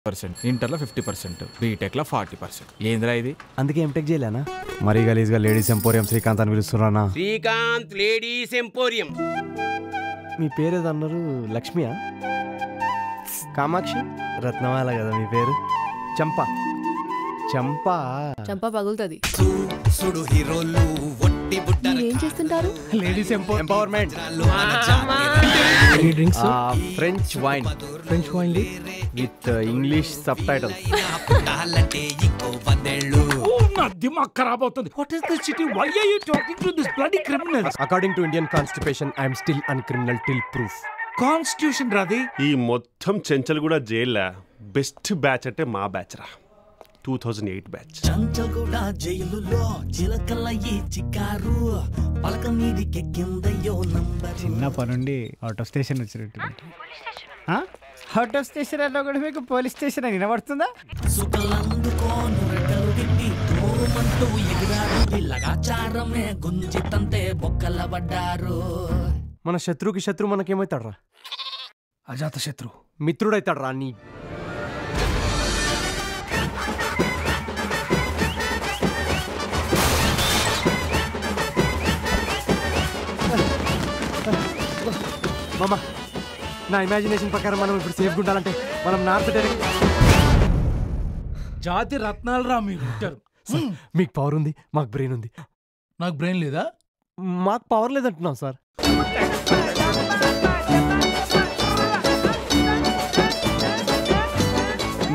ఇంటర్లో 50%, బీటెక్లో 40%. ఏందిరా ఇది? అందుకే ఎంటెక్ చేయలేనా? మరీ గలీజ్గా లేడీస్ ఎంపోరియం శ్రీకాంత్ అని పిలుస్తున్నానా? Srikanth ladies emporium. మీ పేరు ఏదన్నారు? లక్ష్మియా? కామాక్షి? రత్నమాల కదా మీ పేరు? చంపా చంపా పగులుతుంది. ఏం చేస్తుంటారు? Ladies empowerment. French wine with English subtitles. దిమాగ్ ఖరాబ్ అవుతుంది. What is this city? Why are you talking to this bloody criminals? According to Indian constitution I am still uncriminal till proof. Constitution రాది. ఈ మొత్తం చెంచల్ కూడా జైల్లా best batch అంటే మా batch రా, 2008 బ్యాచ్. చంచల్గూడ జైలులో చిలకలయ్యి చిక్కారు, పలక మీదికి కిందయ్యో నంబర్. చిన్నప్పటి నుండి అవుట్ ఆఫ్ స్టేషన్ వచ్చినట్టు. అవుట్ ఆఫ్ స్టేషన్ అన్నా కూడా మీకు పోలీస్ స్టేషన్ అని వినబడుతుందా? సుఖలందుకోను రెక్కలు తిట్టి తోమంటూ ఎగిరారు, లగాచారమే గుంజితంతే బొక్కల పడ్డారు. మన శత్రువుకి శత్రువు మనకేమవుతాడు రా? అజాత శత్రు మిత్రుడైతాడు రా. నీ మామా, నా ఇమాజినేషన్ ప్రకారం మనం ఇప్పుడు సేఫ్గా ఉండాలంటే మనం నార్త్ డైరెక్ట్. జాతి రత్నాలు రా మీరు. మీకు పవర్ ఉంది, మాకు బ్రెయిన్ ఉంది. నాకు బ్రెయిన్ లేదా? మాకు పవర్ లేదంటున్నాం సార్.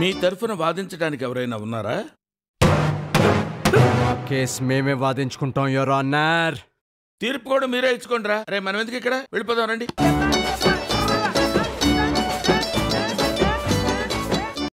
మీ తరఫున వాదించడానికి ఎవరైనా ఉన్నారా? కేసు మేమే వాదించుకుంటాం యువర్ ఆనర్. తీర్పు కూడా మీరే ఇచ్చుకోండి రా. రే మనం ఎందుకు ఇక్కడ వెళ్ళిపోదాం రండి.